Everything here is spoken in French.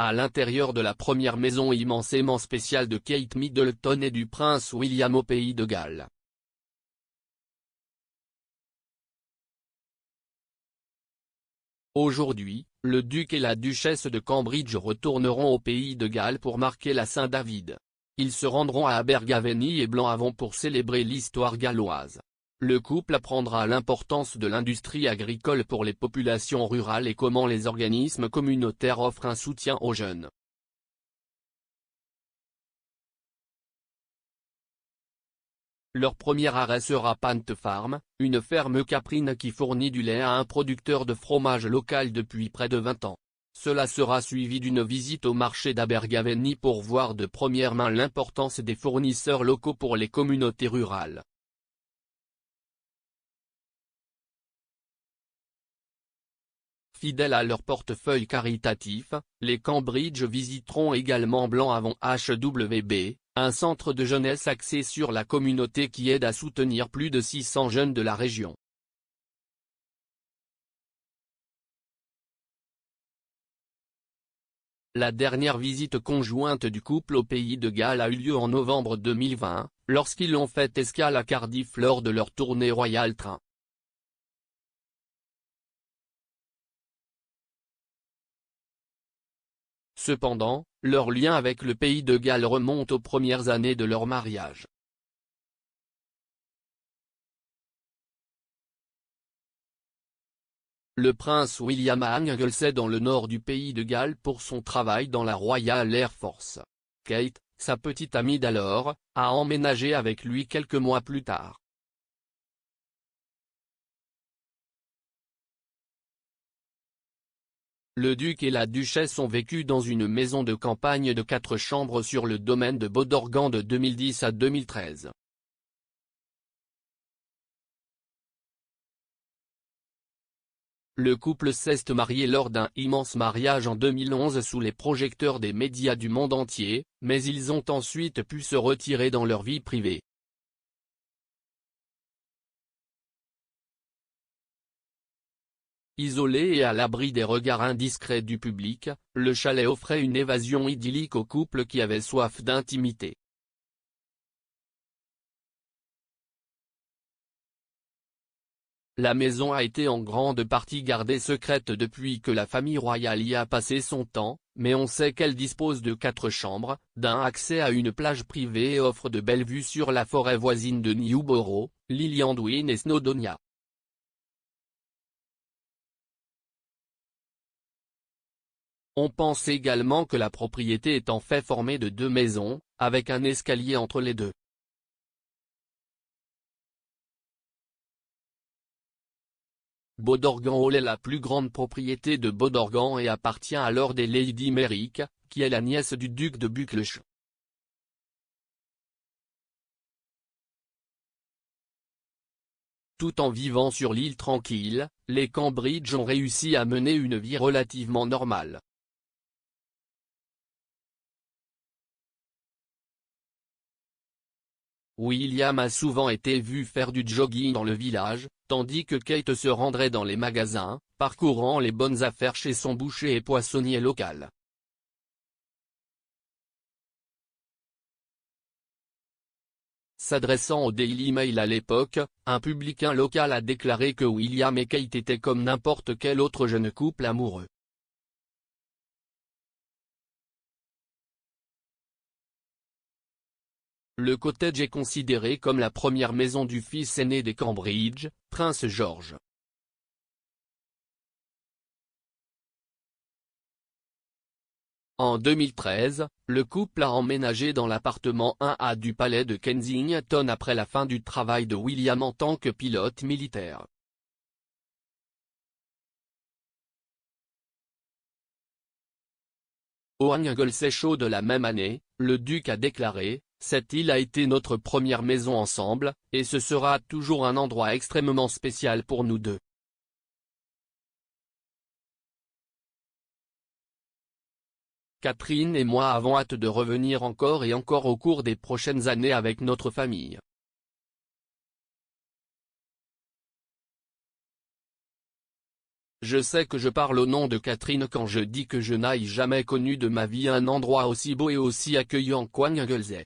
à l'intérieur de la première maison immensément spéciale de Kate Middleton et du prince William au pays de Galles. Aujourd'hui, le duc et la duchesse de Cambridge retourneront au pays de Galles pour marquer la Saint-David. Ils se rendront à Abergavenny et Blancavon pour célébrer l'histoire galloise. Le couple apprendra l'importance de l'industrie agricole pour les populations rurales et comment les organismes communautaires offrent un soutien aux jeunes. Leur premier arrêt sera Pant Farm, une ferme caprine qui fournit du lait à un producteur de fromage local depuis près de 20 ans. Cela sera suivi d'une visite au marché d'Abergavenny pour voir de première main l'importance des fournisseurs locaux pour les communautés rurales. Fidèles à leur portefeuille caritatif, les Cambridge visiteront également Blancavon HWB, un centre de jeunesse axé sur la communauté qui aide à soutenir plus de 600 jeunes de la région. La dernière visite conjointe du couple au pays de Galles a eu lieu en novembre 2020, lorsqu'ils ont fait escale à Cardiff lors de leur tournée Royal Train. Cependant, leur lien avec le pays de Galles remonte aux premières années de leur mariage. Le prince William a Anglesey dans le nord du pays de Galles pour son travail dans la Royal Air Force. Kate, sa petite amie d'alors, a emménagé avec lui quelques mois plus tard. Le duc et la duchesse ont vécu dans une maison de campagne de 4 chambres sur le domaine de Bodorgan de 2010 à 2013. Le couple s'est marié lors d'un immense mariage en 2011 sous les projecteurs des médias du monde entier, mais ils ont ensuite pu se retirer dans leur vie privée. Isolé et à l'abri des regards indiscrets du public, le chalet offrait une évasion idyllique au couple qui avait soif d'intimité. La maison a été en grande partie gardée secrète depuis que la famille royale y a passé son temps, mais on sait qu'elle dispose de 4 chambres, d'un accès à une plage privée et offre de belles vues sur la forêt voisine de Newborough, Lillywheen et Snowdonia. On pense également que la propriété est en fait formée de 2 maisons, avec un escalier entre les deux. Bodorgan Hall est la plus grande propriété de Bodorgan et appartient alors des Lady Merrick, qui est la nièce du duc de Buccleuch. Tout en vivant sur l'île tranquille, les Cambridge ont réussi à mener une vie relativement normale. William a souvent été vu faire du jogging dans le village, tandis que Kate se rendrait dans les magasins, parcourant les bonnes affaires chez son boucher et poissonnier local. S'adressant au Daily Mail à l'époque, un publicain local a déclaré que William et Kate étaient comme n'importe quel autre jeune couple amoureux. Le cottage est considéré comme la première maison du fils aîné des Cambridge, Prince George. En 2013, le couple a emménagé dans l'appartement 1A du palais de Kensington après la fin du travail de William en tant que pilote militaire. Au Anglesey Show de la même année, le duc a déclaré: « Cette île a été notre première maison ensemble, et ce sera toujours un endroit extrêmement spécial pour nous deux. » Catherine et moi avons hâte de revenir encore et encore au cours des prochaines années avec notre famille. Je sais que je parle au nom de Catherine quand je dis que je n'aille jamais connu de ma vie un endroit aussi beau et aussi accueillant qu'Ouangleze.